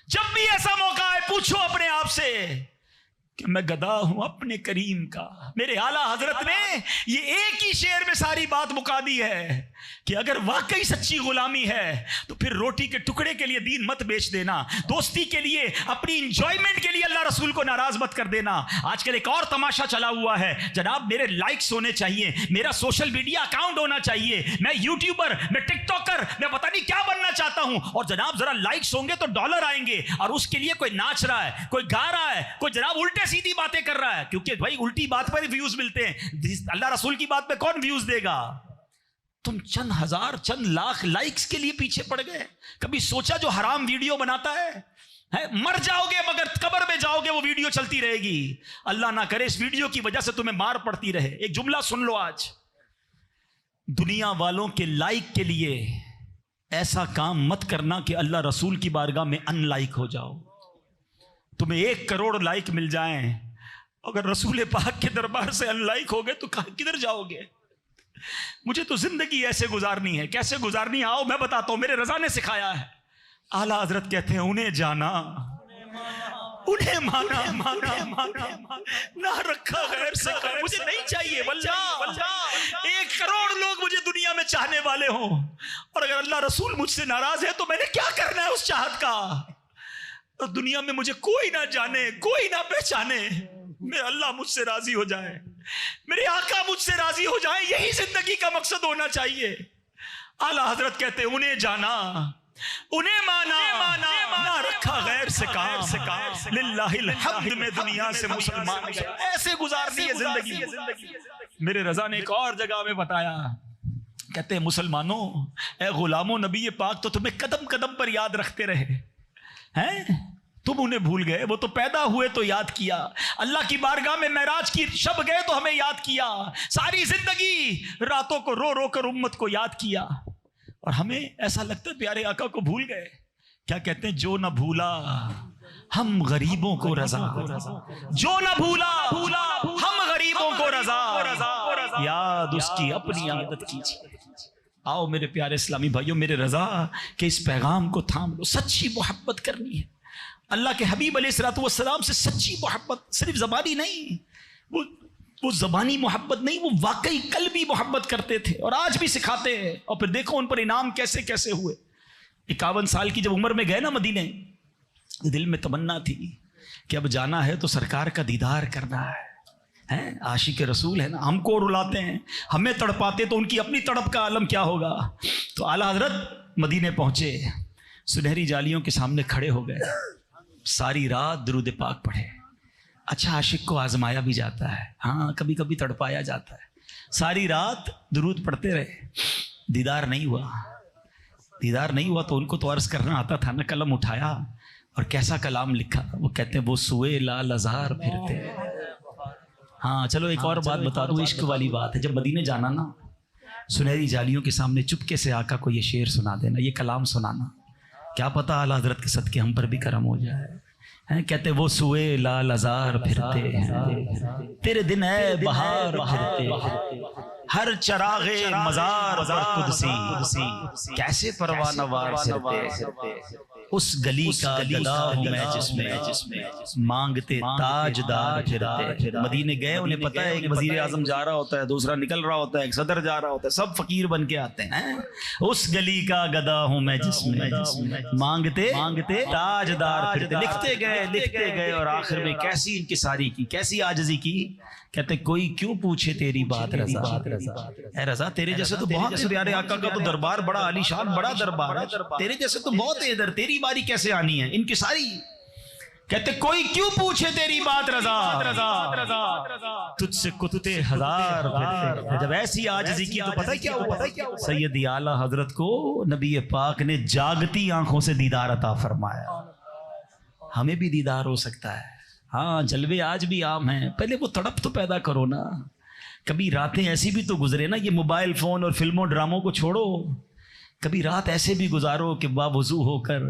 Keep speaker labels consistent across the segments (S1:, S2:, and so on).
S1: جب بھی ایسا موقع آئے پوچھو اپنے آپ سے کہ میں گدا ہوں اپنے کریم کا. میرے اعلیٰ حضرت نے یہ ایک ہی شعر میں ساری بات مکا دی ہے کہ اگر واقعی سچی غلامی ہے تو پھر روٹی کے ٹکڑے کے لیے دین مت بیچ دینا, دوستی کے لیے, اپنی انجوائمنٹ کے لیے اللہ رسول کو ناراض مت کر دینا. آج کل ایک اور تماشا چلا ہوا ہے جناب, میرے لائکس ہونے چاہیے, میرا سوشل میڈیا اکاؤنٹ ہونا چاہیے, میں یوٹیوبر, میں ٹک ٹاکر, میں پتہ نہیں کیا بننا چاہتا ہوں, اور جناب ذرا لائکس ہوں گے تو ڈالر آئیں گے, اور اس کے لیے کوئی ناچ رہا ہے, کوئی گا رہا ہے, کوئی جناب الٹے سیدھی باتیں کر رہا ہے, کیونکہ بھائی الٹی بات پر ویوز ملتے ہیں, اللہ رسول کی بات پہ کون ویوز دے گا؟ تم چند ہزار چند لاکھ لائکس کے لیے پیچھے پڑ گئے. کبھی سوچا جو حرام ویڈیو بناتا ہے مر جاؤ گے مگر قبر میں جاؤ گے وہ ویڈیو چلتی رہے گی. اللہ نہ کرے اس ویڈیو کی وجہ سے تمہیں مار پڑتی رہے. ایک جملہ سن لو, آج دنیا والوں کے لائک کے لیے ایسا کام مت کرنا کہ اللہ رسول کی بارگاہ میں ان لائک ہو جاؤ. تمہیں 1 کروڑ لائک مل جائیں, اگر رسول پاک کے دربار سے ان لائک ہو گئے تو کدھر جاؤ گے؟ مجھے تو زندگی ایسے گزارنی ہے. کیسے گزارنی ہے آؤ میں بتاتا ہوں, میرے رضا نے سکھایا ہے. اعلیٰ حضرت کہتے ہیں انہیں جانا, انہیں مانا, نہ رکھا غیر سے کام. مجھے نہیں چاہیے واللہ 1 کروڑ لوگ مجھے دنیا میں چاہنے والے ہوں, اور اگر اللہ رسول مجھ سے ناراض ہے تو میں نے کیا کرنا ہے اس چاہت کا؟ اور دنیا میں مجھے کوئی نہ جانے, کوئی نہ پہچانے, میرے اللہ مجھ سے راضی ہو جائے, میرے آقا مجھ سے راضی ہو جائے, یہی زندگی کا مقصد ہونا چاہیے. اعلیٰ حضرت کہتے ہیں انہیں جانا, انہیں مانا, نہ رکھا غیر سے کام, للہ الحمد میں دنیا سے مسلمان گئے. ایسے گزارنی ہے زندگی. میرے رضا نے ایک اور جگہ میں بتایا, کہتے ہیں مسلمانوں, اے غلاموں, نبی پاک تو تمہیں قدم قدم پر یاد رکھتے رہے ہیں, تم انہیں بھول گئے. وہ تو پیدا ہوئے تو یاد کیا, اللہ کی بارگاہ میں معراج کی شب گئے تو ہمیں یاد کیا, ساری زندگی راتوں کو رو رو کر امت کو یاد کیا, اور ہمیں ایسا لگتا ہے پیارے آقا کو بھول گئے. کیا کہتے ہیں, جو نہ بھولا ہم غریبوں کو رضا, جو نہ بھولا ہم غریبوں کو رضا, یاد اس کی اپنی عادت کیجیے. آؤ میرے پیارے اسلامی بھائیوں, میرے رضا کہ اس پیغام کو تھام لو. سچی محبت کرنی ہے اللہ کے حبیب علیہ الصلوۃ والسلام سے. سچی محبت صرف زبانی نہیں, وہ زبانی محبت نہیں, وہ واقعی قلبی محبت کرتے تھے اور آج بھی سکھاتے ہیں. اور پھر دیکھو ان پر انعام کیسے کیسے ہوئے. 51 سال کی جب عمر میں گئے نا مدینے, دل میں تمنا تھی کہ اب جانا ہے تو سرکار کا دیدار کرنا ہے. عاشق رسول ہے نا, ہم کو رلاتے ہیں, ہمیں تڑپاتے, تو ان کی اپنی تڑپ کا عالم کیا ہوگا. تو اعلیٰ حضرت مدینے پہنچے, سنہری جالیوں کے سامنے کھڑے ہو گئے, ساری رات درود پاک پڑھے. اچھا عاشق کو آزمایا بھی جاتا ہے, ہاں کبھی کبھی تڑپایا جاتا ہے. ساری رات درود پڑھتے رہے, دیدار نہیں ہوا تو ان کو تو عرض کرنا آتا تھا نا, قلم اٹھایا اور کیسا کلام لکھا. وہ کہتے ہیں وہ سوئے لال ازار پھرتے. ہاں چلو ایک اور بات بتا دوں, عشق والی بات ہے. جب مدینے جانا نا, سنہری جالیوں کے سامنے چپکے سے آقا کو یہ شعر سنا دینا, یہ کلام سنانا, کیا پتہ اعلیٰ حضرت کے صدقے ہم پر بھی کرم ہو جائے. کہتے وہ سوئے لال ازار پھرتے ہیں, تیرے دن ہے بہار پھرتے, ہر چراغ مزار پر قدسی, کیسے پروانہ وار سرتے. اس گلی کا گدا ہوں میں جس میں مانگتے تاجدار پھرتے. مدینے گئے, انہیں پتہ ہے ایک وزیر اعظم جا رہا ہوتا ہے, دوسرا نکل رہا ہوتا ہے, ایک صدر جا رہا ہوتا ہے, سب فقیر بن کے آتے ہیں. اس گلی کا گدا ہوں میں جس میں مانگتے تاجدار پھرتے. لکھتے گئے اور آخر میں کیسی انکساری کی, کیسی عاجزی کی. کہتے کوئی کیوں پوچھے تیری بات رضا, اے رضا تیرے جیسے تو بہت پیارے آقا کا تو دربار بڑا عالیشان, بڑا دربار ہے, تیرے جیسے تو بہت ہے ادھر, تیری باری کیسے آنی ہے انکساری. کہتے کوئی کیوں پوچھے تیری بات رضا, تجھ سے کتے ہزار پھرتے. جب ایسی عاجزی کی تو پتہ کیا ہوا, سیدی اعلیٰ حضرت کو نبی پاک نے جاگتی آنکھوں سے دیدار عطا فرمایا. ہمیں بھی دیدار ہو سکتا ہے. ہاں جلوے آج بھی عام ہیں, پہلے وہ تڑپ تو پیدا کرو نا. کبھی راتیں ایسی بھی تو گزرے نا, یہ موبائل فون اور فلموں ڈراموں کو چھوڑو, کبھی رات ایسے بھی گزارو کہ باوضو ہو کر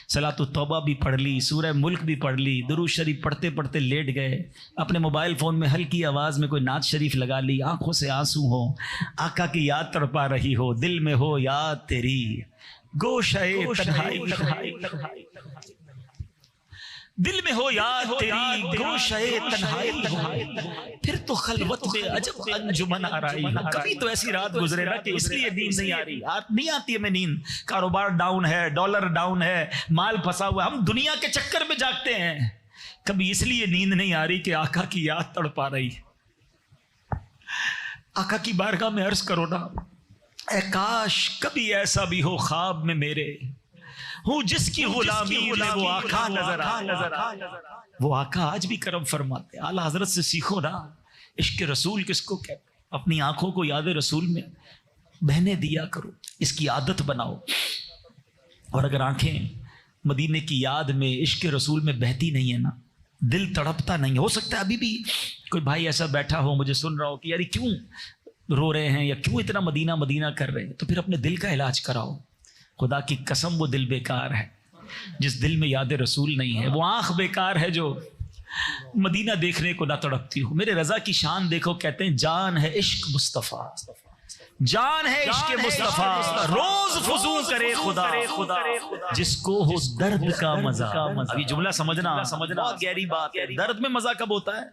S1: صلاۃ التوبہ بھی پڑھ لی, سورہ ملک بھی پڑھ لی, درود شریف پڑھتے پڑھتے لیٹ گئے, اپنے موبائل فون میں ہلکی آواز میں کوئی نعت شریف لگا لی, آنکھوں سے آنسو ہو, آقا کی یاد تڑپا رہی ہو, دل میں ہو یاد تیری, گوشے تنہائی. دل میں ہو یاد تیری گوشے تنہائی ہو، پھر تو خلوت میں عجب انجمن آرائی ہو۔ کبھی تو ایسی رات گزرے نا کہ اس لیے نیند نہیں آ رہی، نہیں آتی ہمیں نیند، کاروبار ڈاؤن ہے، ڈالر ڈاؤن ہے، مال پھنسا ہوا ہے، ہم دنیا کے چکر میں جاگتے ہیں، کبھی اس لیے نیند نہیں آ رہی کہ آقا کی یاد تڑپا رہی۔ آقا کی بارگاہ میں عرض کرو نا، اے کاش کبھی ایسا بھی ہو خواب میں میرے، ہوں جس کی غلامی میں وہ آقا نظر آ۔ وہ آقا آج بھی کرم فرماتے ہیں۔ اعلیٰ حضرت سے سیکھو نا، عشق رسول کس کو کہتے ہیں؟ اپنی آنکھوں کو یاد رسول میں بہنے دیا کرو، اس کی عادت بناؤ۔ اور اگر آنکھیں مدینے کی یاد میں عشق رسول میں بہتی نہیں ہے نا، دل تڑپتا نہیں، ہو سکتا ہے ابھی بھی کوئی بھائی ایسا بیٹھا ہو مجھے سن رہا ہو کہ یار کیوں رو رہے ہیں یا کیوں اتنا مدینہ مدینہ کر رہے ہیں، تو پھر اپنے دل کا علاج کراؤ۔ خدا کی قسم وہ دل بیکار ہے جس دل میں یاد رسول نہیں ہے، وہ آنکھ بیکار ہے جو مدینہ دیکھنے کو نہ تڑپتی ہو۔ میرے رضا کی شان دیکھو، کہتے ہیں جان ہے عشق مصطفیٰ، جان ہے عشق مصطفیٰ، روز فضو کرے خدا جس کو ہو درد کا مزہ۔ ابھی جملہ سمجھنا بہت گہری بات ہے۔ درد میں مزہ کب ہوتا ہے؟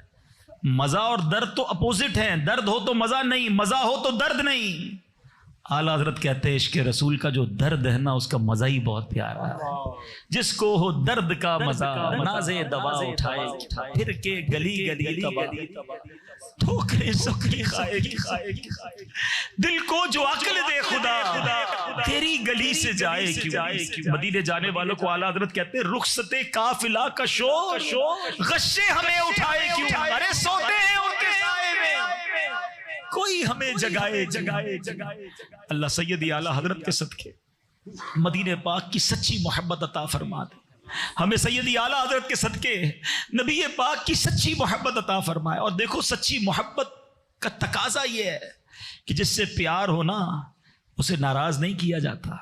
S1: مزہ اور درد تو اپوزٹ ہیں، درد ہو تو مزہ نہیں، مزہ ہو تو درد نہیں۔ اعلیٰ حضرت کہتے ہیں عشق رسول کا جو درد ہے نا اس کا مزہ ہی بہت پیارا ہے۔ جس کو ہو درد کا مزہ، نازے دوا اٹھائے پھر کے گلی گلی ٹھوکریں سکری کھائے، دل کو جو عقل دے خدا تیری گلی سے جائے کیوں۔ مدینے جانے والوں کو اعلیٰ حضرت کہتے ہیں رخصت قافلہ کا شور غشے ہمیں اٹھائے کیوں، ارے سوتے ہیں ان کے سائے میں کوئی ہمیں جگائے۔ اللہ سیدی اعلیٰ حضرت کے صدقے مدینے پاک کی سچی محبت عطا فرما دے ہمیں، سیدی اعلیٰ حضرت کے صدقے نبی پاک کی سچی محبت عطا فرمائے۔ اور دیکھو سچی محبت کا تقاضا یہ ہے کہ جس سے پیار ہو نا اسے ناراض نہیں کیا جاتا۔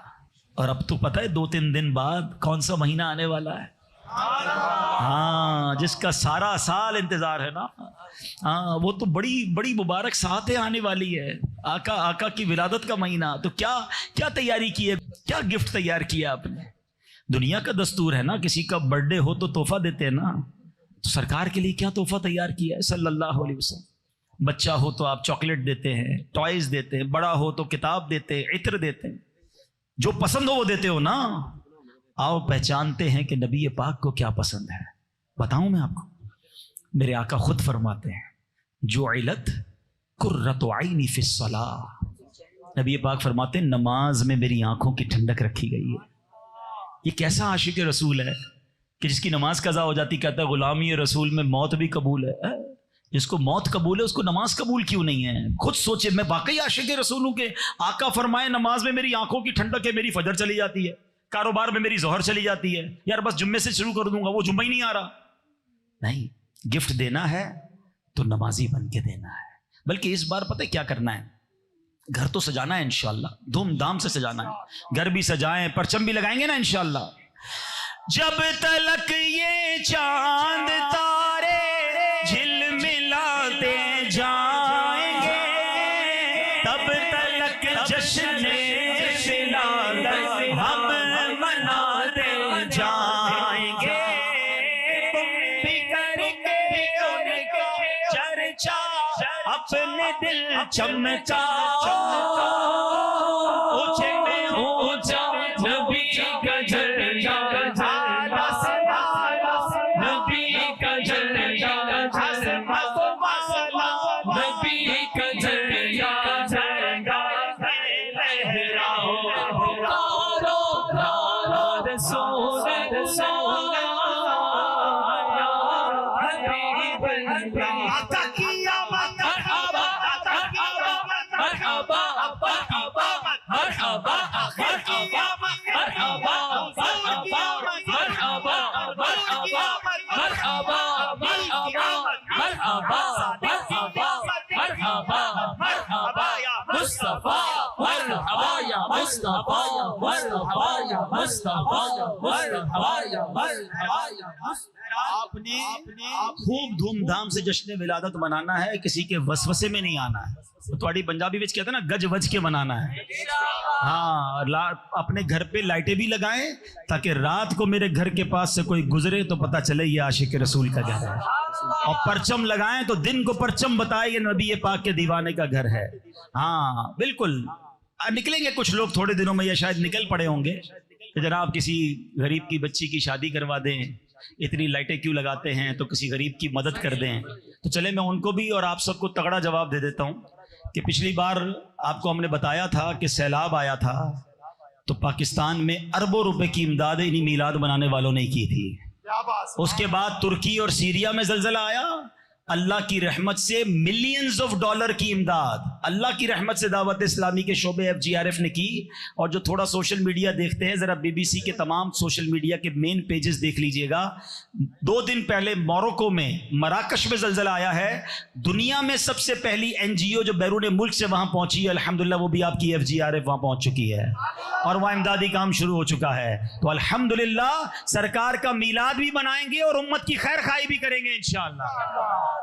S1: اور اب تو پتہ ہے 2-3 دن بعد کون سا مہینہ آنے والا ہے؟ ہاں، جس کا سارا سال انتظار ہے نا، ہاں وہ تو بڑی مبارک ساعتیں آنے والی ہے، آقا کی ولادت کا مہینہ۔ تو کیا تیاری کی ہے، کیا گفٹ تیار کیا آپ نے؟ دنیا کا دستور ہے نا کسی کا برتھ ڈے ہو تو تحفہ دیتے ہیں نا، تو سرکار کے لیے کیا تحفہ تیار کیا ہے صلی اللہ علیہ وسلم؟ بچہ ہو تو آپ چاکلیٹ دیتے ہیں، ٹوائز دیتے ہیں، بڑا ہو تو کتاب دیتے ہیں، عطر دیتے ہیں، جو پسند ہو وہ دیتے ہو نا۔ آؤ پہچانتے ہیں کہ نبی پاک کو کیا پسند ہے۔ بتاؤں میں آپ کو، میرے آقا خود فرماتے ہیں جعلت قرۃ عینی فی الصلاۃ، نبی پاک فرماتے ہیں نماز میں میری آنکھوں کی ٹھنڈک رکھی گئی ہے۔ یہ کیسا عاشق رسول ہے کہ جس کی نماز قضا ہو جاتی کہتا ہے غلامی رسول میں موت بھی قبول ہے۔ جس کو موت قبول ہے اس کو نماز قبول کیوں نہیں ہے؟ خود سوچے، میں واقعی عاشق رسول ہوں کہ آقا فرمائے نماز میں میری آنکھوں کی ٹھنڈک ہے، میری فجر چلی جاتی ہے، کاروبار میں میری ظہر چلی جاتی ہے، یار بس جمعے سے شروع کر دوں گا، وہ جمعہ ہی نہیں آ رہا۔ نہیں، گفٹ دینا ہے تو نمازی بن کے دینا ہے۔ بلکہ اس بار پتہ کیا کرنا ہے، گھر تو سجانا ہے انشاءاللہ، دھوم دھام سے سجانا ہے، گھر بھی سجائیں، پرچم بھی لگائیں گے نا انشاءاللہ۔ جب تلک یہ چاند تارے جھلملاتے جائیں گے، تب تلک جشن ولادت ہم مناتے جائیں گے۔ تم بھی کر کے ان کا چرچا اپنے دل چمچا، اونچے میں اونچا نبی کا جھنڈا، نبی کا جھنڈا، نبی کا جھنڈا لہراؤ، پکارو رسول اللہ حبیب اللہ۔ آقا کی آمد مرحبا، مرحبا مرحبا مرحبا مرحبا مرحبا مرحبا مرحبا مرحبا مرحبا مرحبا مصطفیٰ، مرحبا یا
S2: مصطفیٰ یا مرحبا یا مصطفیٰ یا مرحبا یا مرحبا یا مصطفیٰ۔
S1: آپ نے خوب دھوم دھام سے جشن ولادت منانا ہے، کسی کے وسوسے میں نہیں آنا ہے۔ تھوڑی پنجابی وچ کہتے ہیں نا گج وج کے منانا ہے۔ ہاں، اپنے گھر پہ لائٹیں بھی لگائیں تاکہ رات کو میرے گھر کے پاس سے کوئی گزرے تو پتہ چلے یہ عاشق رسول کا گھر ہے، اور پرچم لگائیں تو دن کو پرچم بتائے یہ نبی پاک کے دیوانے کا گھر ہے۔ ہاں بالکل، نکلیں گے کچھ لوگ تھوڑے دنوں میں، یا شاید نکل پڑے ہوں گے کہ جناب کسی غریب کی بچی کی شادی کروا دیں، اتنی لائٹیں کیوں لگاتے ہیں، تو کسی غریب کی مدد کر دیں۔ تو چلے میں ان کو بھی اور آپ سب کو تگڑا جواب دے دیتا ہوں کہ پچھلی بار آپ کو ہم نے بتایا تھا کہ سیلاب آیا تھا تو پاکستان میں اربوں روپے کی امداد انہی میلاد بنانے والوں نے کی تھی۔ اس کے بعد ترکی اور سیریا میں زلزلہ آیا، اللہ کی رحمت سے ملینز آف ڈالر کی امداد اللہ کی رحمت سے دعوت اسلامی کے شعبے FGRF نے کی۔ اور جو تھوڑا سوشل میڈیا دیکھتے ہیں ذرا BBC کے تمام سوشل میڈیا کے مین پیجز دیکھ لیجئے گا، 2 دن پہلے موروکو میں مراکش میں زلزلہ آیا ہے۔ دنیا میں سب سے پہلی NGO جو بیرون ملک سے وہاں پہنچی ہے الحمدللہ وہ بھی آپ کی FGRF وہاں پہنچ چکی ہے اور وہاں امدادی کام شروع ہو چکا ہے۔ تو الحمدللہ سرکار کا میلاد بھی منائیں گے اور امت کی خیر خواہی بھی کریں گے انشاءاللہ۔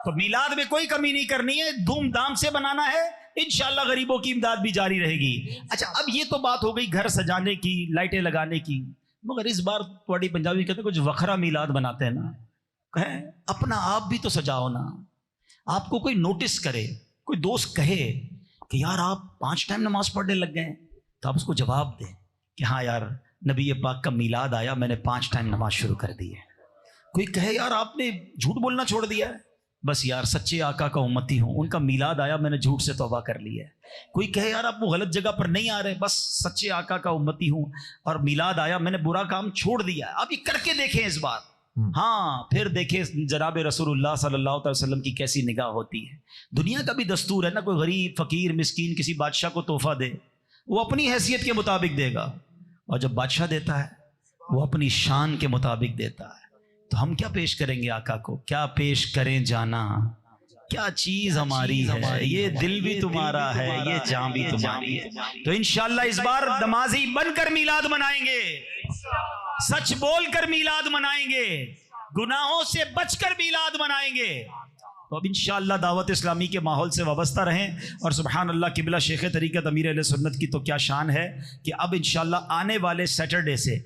S1: تو میلاد میں کوئی کمی نہیں کرنی ہے، دھوم دھام سے بنانا ہے، انشاءاللہ غریبوں کی امداد بھی جاری رہے گی۔ اچھا، اب یہ تو بات ہو گئی گھر سجانے کی، لائٹیں لگانے کی، مگر اس بار تھوڑی پنجابی کہتے ہیں کچھ وکھرا میلاد بناتے ہیں نا، کہیں اپنا آپ بھی تو سجاؤ نا۔ آپ کو کوئی نوٹس کرے، کوئی دوست کہے کہ یار آپ 5 ٹائم نماز پڑھنے لگ گئے ہیں، تو آپ اس کو جواب دیں کہ ہاں یار نبی پاک کا میلاد آیا، میں نے 5 ٹائم نماز شروع کر دی ہے۔ کوئی کہے یار آپ نے جھوٹ بولنا چھوڑ دیا ہے، بس یار سچے آقا کا امتی ہوں، ان کا میلاد آیا میں نے جھوٹ سے توبہ کر لی ہے۔ کوئی کہے یار آپ وہ غلط جگہ پر نہیں آ رہے، بس سچے آقا کا امتی ہوں اور میلاد آیا میں نے برا کام چھوڑ دیا ہے۔ آپ یہ کر کے دیکھیں اس بار، ہاں پھر دیکھیں جناب رسول اللہ صلی اللہ علیہ وسلم کی کیسی نگاہ ہوتی ہے۔ دنیا کا بھی دستور ہے نا، کوئی غریب فقیر مسکین کسی بادشاہ کو تحفہ دے، وہ اپنی حیثیت کے مطابق دے گا، اور جب بادشاہ دیتا ہے وہ اپنی شان کے مطابق دیتا ہے۔ تو ہم کیا پیش کریں گے آقا کو، کیا پیش کریں جانا، کیا چیز ہماری ہے، یہ دل بھی تمہارا ہے، یہ جان بھی تمہاری ہے۔ تو انشاءاللہ اس بار نمازی بن کر میلاد منائیں گے، سچ بول کر میلاد منائیں گے، گناہوں سے بچ کر میلاد منائیں گے۔ تو اب انشاءاللہ دعوت اسلامی کے ماحول سے وابستہ رہیں، اور سبحان اللہ قبلہ شیخ طریقت امیر اہل سنت کی تو کیا شان ہے کہ اب انشاءاللہ آنے والے سیٹرڈے سے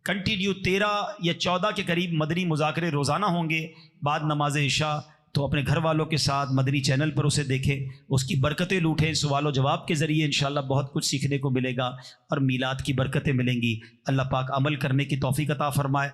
S1: کنٹینیو 13 یا 14 کے قریب مدنی مذاکرے روزانہ ہوں گے بعد نماز عشاء۔ تو اپنے گھر والوں کے ساتھ مدنی چینل پر اسے دیکھیں، اس کی برکتیں لوٹیں، سوال و جواب کے ذریعے انشاءاللہ بہت کچھ سیکھنے کو ملے گا اور میلاد کی برکتیں ملیں گی۔ اللہ پاک عمل کرنے کی توفیق عطا فرمائے۔